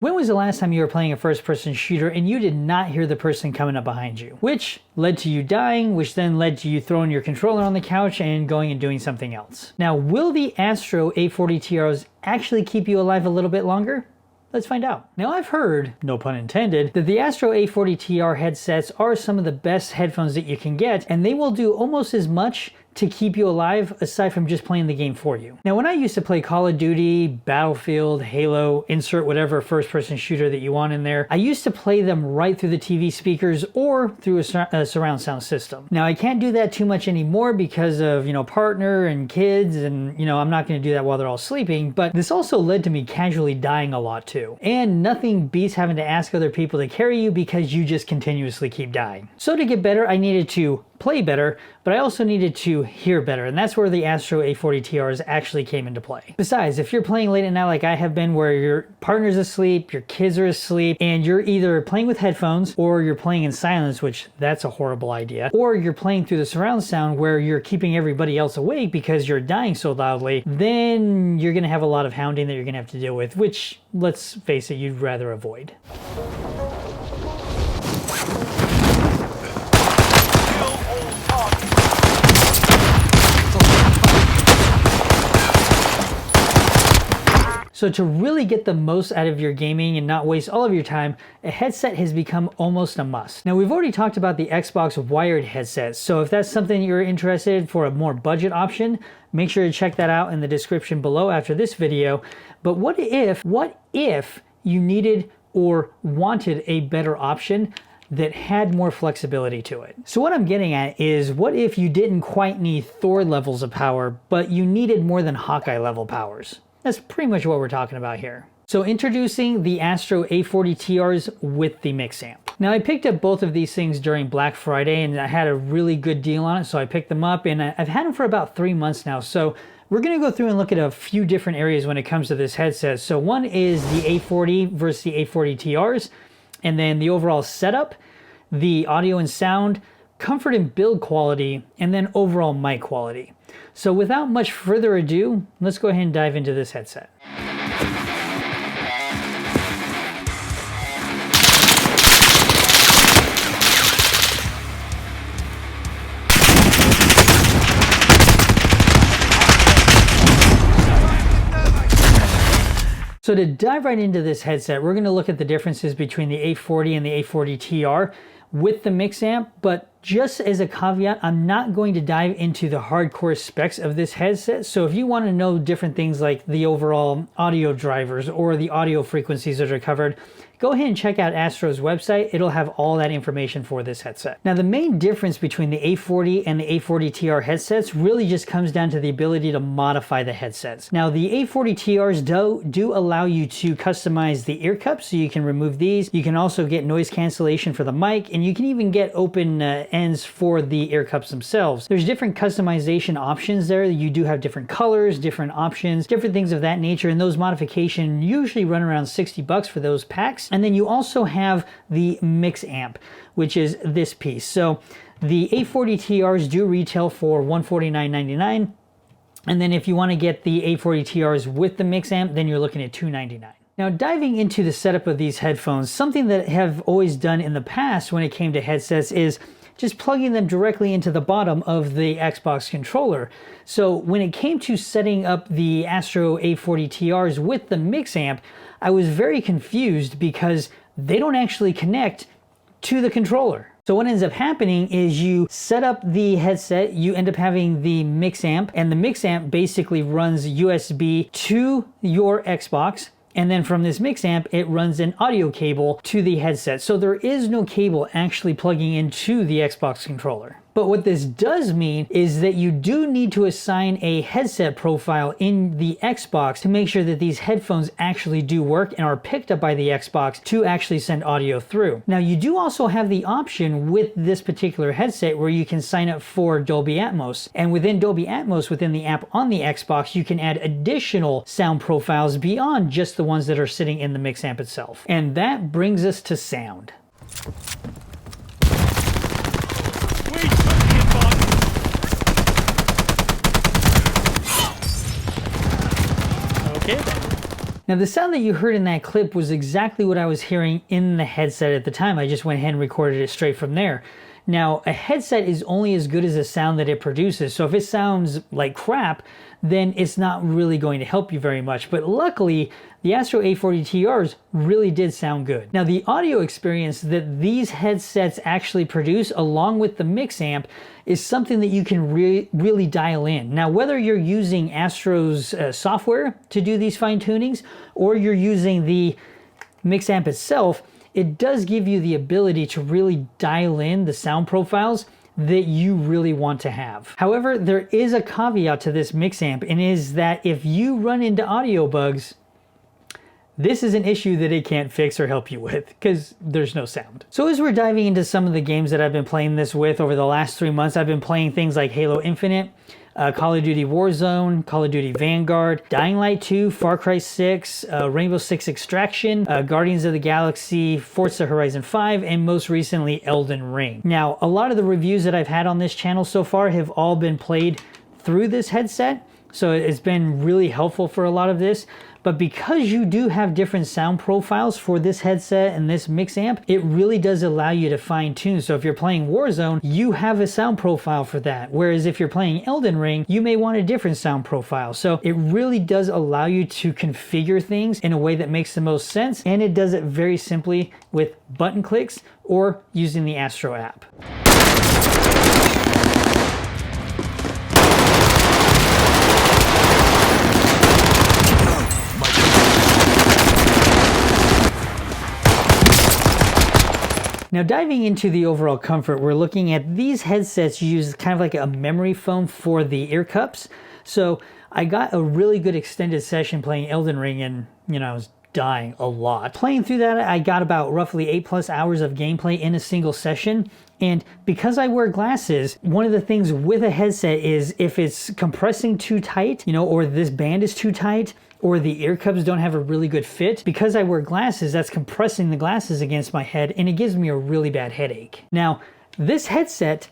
When was the last time you were playing a first-person shooter and you did not hear the person coming up behind you? Which led to you dying, which then led to you throwing your controller on the couch and going and doing something else. Now, will the Astro A40TRs actually keep you alive a little bit longer? Let's find out. Now, I've heard, no pun intended, that the Astro A40TR headsets are some of the best headphones that you can get, and they will do almost as much to keep you alive aside from just playing the game for you. Now, when I used to play Call of Duty, Battlefield, Halo, insert whatever first-person shooter that you want in there, I used to play them right through the TV speakers or through a surround sound system. Now, I can't do that too much anymore because of, partner and kids, and, I'm not going to do that while they're all sleeping, but this also led to me casually dying a lot too. And nothing beats having to ask other people to carry you because you just continuously keep dying. So to get better, I needed to play better, but I also needed to hear better, and that's where the Astro A40TRs actually came into play. Besides, if you're playing late at night like I have been, where your partner's asleep, your kids are asleep, and you're either playing with headphones or you're playing in silence, which that's a horrible idea, or you're playing through the surround sound where you're keeping everybody else awake because you're dying so loudly, then you're gonna have a lot of hounding that you're gonna have to deal with, which, let's face it, you'd rather avoid. So to really get the most out of your gaming and not waste all of your time, a headset has become almost a must. Now, we've already talked about the Xbox wired headsets, so if that's something you're interested for a more budget option, make sure to check that out in the description below after this video. But what if you needed or wanted a better option that had more flexibility to it? So what I'm getting at is, what if you didn't quite need Thor levels of power, but you needed more than Hawkeye level powers? That's pretty much what we're talking about here. So introducing the Astro A40TRs with the Mixamp. Now, I picked up both of these things during Black Friday and I had a really good deal on it, so I picked them up, and I've had them for about 3 months now. So we're gonna go through and look at a few different areas when it comes to this headset. So one is the A40 versus the A40TRs, and then the overall setup, the audio and sound, comfort and build quality, and then overall mic quality. So without much further ado, let's go ahead and dive into this headset. So to dive right into this headset, we're going to look at the differences between the A40 and the A40TR with the Mixamp, but just as a caveat, I'm not going to dive into the hardcore specs of this headset. So if you want to know different things like the overall audio drivers or the audio frequencies that are covered, go ahead and check out Astro's website. It'll have all that information for this headset. Now, the main difference between the A40 and the A40TR headsets really just comes down to the ability to modify the headsets. Now, the A40TRs do allow you to customize the ear cups, so you can remove these. You can also get noise cancellation for the mic, and you can even get open ends for the ear cups themselves. There's different customization options there. You do have different colors, different options, different things of that nature, and those modifications usually run around $60 for those packs. And then you also have the Mixamp, which is this piece. So the A40TRs do retail for $149.99. And then if you want to get the A40TRs with the Mixamp, then you're looking at $299. Now, diving into the setup of these headphones, something that I have always done in the past when it came to headsets is just plugging them directly into the bottom of the Xbox controller. So when it came to setting up the Astro A40TRs with the Mixamp, I was very confused because they don't actually connect to the controller. So what ends up happening is you set up the headset, you end up having the Mixamp, and the Mixamp basically runs USB to your Xbox. And then from this Mixamp, it runs an audio cable to the headset. So there is no cable actually plugging into the Xbox controller. But what this does mean is that you do need to assign a headset profile in the Xbox to make sure that these headphones actually do work and are picked up by the Xbox to actually send audio through. Now, you do also have the option with this particular headset where you can sign up for Dolby Atmos. And within Dolby Atmos, within the app on the Xbox, you can add additional sound profiles beyond just the ones that are sitting in the Mixamp itself. And that brings us to sound. Okay then. Now the sound that you heard in that clip was exactly what I was hearing in the headset at the time. I just went ahead and recorded it straight from there. Now, a headset is only as good as the sound that it produces. So if it sounds like crap, then it's not really going to help you very much. But luckily, the Astro A40TRs really did sound good. Now, the audio experience that these headsets actually produce, along with the Mixamp, is something that you can really dial in. Now, whether you're using Astro's software to do these fine tunings, or you're using the Mixamp itself, it does give you the ability to really dial in the sound profiles that you really want to have. However, there is a caveat to this Mixamp, and is that if you run into audio bugs, this is an issue that it can't fix or help you with, because there's no sound. So as we're diving into some of the games that I've been playing this with over the last 3 months, I've been playing things like Halo Infinite, Call of Duty Warzone, Call of Duty Vanguard, Dying Light 2, Far Cry 6, Rainbow Six Extraction, Guardians of the Galaxy, Forza Horizon 5, and most recently Elden Ring. Now, a lot of the reviews that I've had on this channel so far have all been played through this headset, so it's been really helpful for a lot of this. But because you do have different sound profiles for this headset and this Mixamp, it really does allow you to fine tune. So if you're playing Warzone, you have a sound profile for that. Whereas if you're playing Elden Ring, you may want a different sound profile. So it really does allow you to configure things in a way that makes the most sense. And it does it very simply with button clicks or using the Astro app. Now diving into the overall comfort, we're looking at these headsets use kind of like a memory foam for the ear cups. So I got a really good extended session playing Elden Ring, and I was dying a lot. Playing through that, I got about roughly 8+ hours of gameplay in a single session. And because I wear glasses, one of the things with a headset is if it's compressing too tight, or this band is too tight, or the ear cups don't have a really good fit, because I wear glasses, that's compressing the glasses against my head, and it gives me a really bad headache. Now, this headset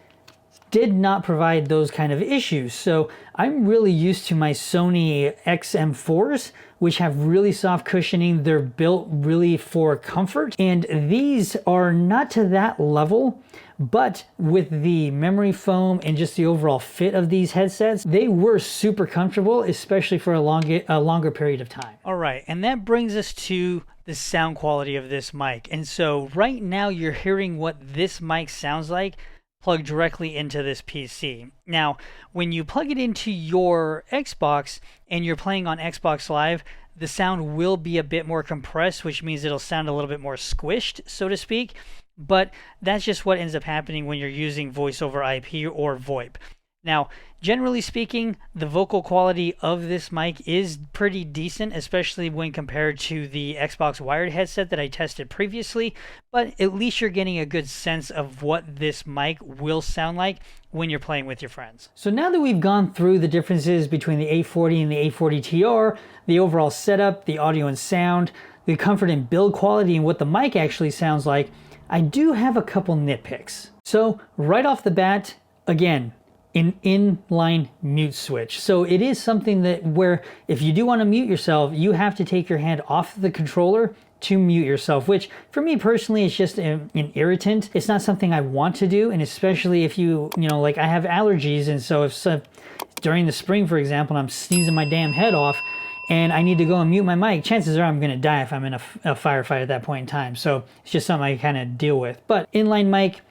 did not provide those kind of issues. So I'm really used to my Sony XM4s, which have really soft cushioning. They're built really for comfort, and these are not to that level. But with the memory foam and just the overall fit of these headsets, they were super comfortable, especially for a longer period of time. All right, and that brings us to the sound quality of this mic. And so right now you're hearing what this mic sounds like plugged directly into this PC. Now, when you plug it into your Xbox and you're playing on Xbox Live, the sound will be a bit more compressed, which means it'll sound a little bit more squished, so to speak. But that's just what ends up happening when you're using voice over IP or VoIP. Now, generally speaking, the vocal quality of this mic is pretty decent, especially when compared to the Xbox wired headset that I tested previously, but at least you're getting a good sense of what this mic will sound like when you're playing with your friends. So now that we've gone through the differences between the A40 and the A40TR, the overall setup, the audio and sound, the comfort and build quality, and what the mic actually sounds like, I do have a couple nitpicks. So right off the bat, again, an inline mute switch. So it is something that where if you do want to mute yourself, you have to take your hand off the controller to mute yourself, which for me personally is just an irritant. It's not something I want to do, and especially if like I have allergies, and so if during the spring, for example, I'm sneezing my damn head off, and I need to go and mute my mic, chances are I'm going to die if I'm in a firefight at that point in time. So it's just something I kind of deal with. But inline mic,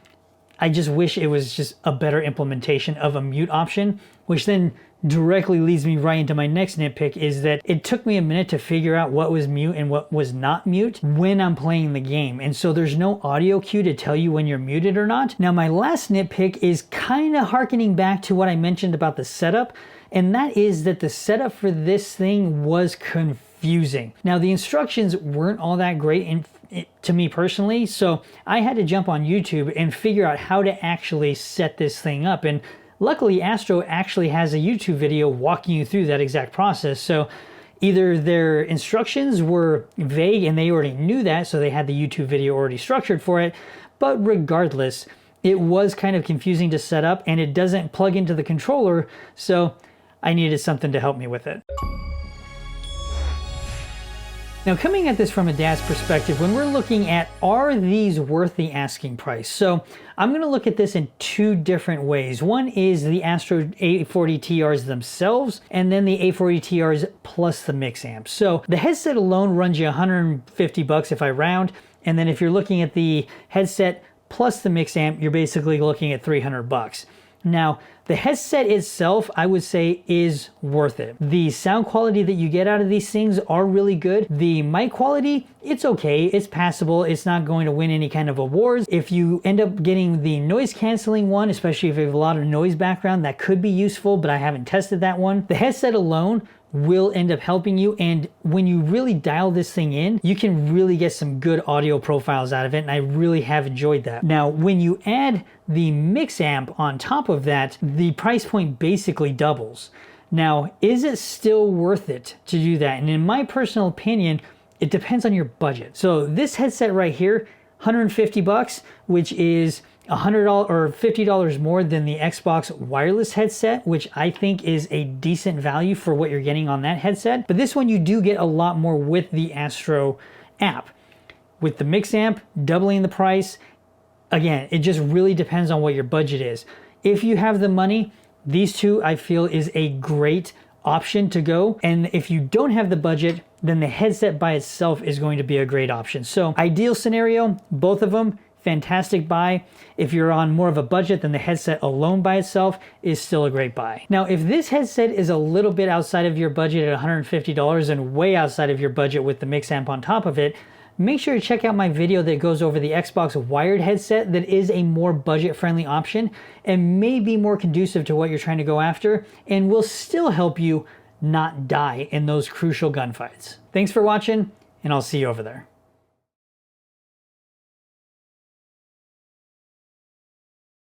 I just wish it was just a better implementation of a mute option, which then directly leads me right into my next nitpick, is that it took me a minute to figure out what was mute and what was not mute when I'm playing the game. And so there's no audio cue to tell you when you're muted or not. Now, my last nitpick is kind of harkening back to what I mentioned about the setup. And that is that the setup for this thing was confusing. Now, the instructions weren't all that great to me personally, so I had to jump on YouTube and figure out how to actually set this thing up. And luckily, Astro actually has a YouTube video walking you through that exact process. So either their instructions were vague and they already knew that, so they had the YouTube video already structured for it. But regardless, it was kind of confusing to set up, and it doesn't plug into the controller, so I needed something to help me with it. Now, coming at this from a dad's perspective, when we're looking at, are these worth the asking price? So I'm gonna look at this in two different ways. One is the Astro A40TRs themselves, and then the A40TRs plus the Mixamp. So the headset alone runs you 150 bucks if I round, and then if you're looking at the headset plus the Mixamp, you're basically looking at 300 bucks. Now, the headset itself, I would say, is worth it. The sound quality that you get out of these things are really good. The mic quality, it's okay, it's passable, it's not going to win any kind of awards. If you end up getting the noise canceling one, especially if you have a lot of noise background, that could be useful, but I haven't tested that one. The headset alone will end up helping you, and when you really dial this thing in, you can really get some good audio profiles out of it, and I really have enjoyed that. Now, when you add the Mixamp on top of that, the price point basically doubles. Now, is it still worth it to do that? And in my personal opinion, it depends on your budget. So this headset right here, 150 bucks, which is $100 or $50 more than the Xbox wireless headset, which I think is a decent value for what you're getting on that headset. But this one you do get a lot more with the Astro app. With the Mixamp doubling the price, again, it just really depends on what your budget is. If you have the money, these two I feel is a great option to go. And if you don't have the budget, then the headset by itself is going to be a great option. So ideal scenario, both of them, fantastic buy. If you're on more of a budget, then the headset alone by itself is still a great buy. Now, if this headset is a little bit outside of your budget at $150 and way outside of your budget with the Mixamp on top of it, make sure to check out my video that goes over the Xbox wired headset that is a more budget-friendly option and may be more conducive to what you're trying to go after and will still help you not die in those crucial gunfights. Thanks for watching, and I'll see you over there.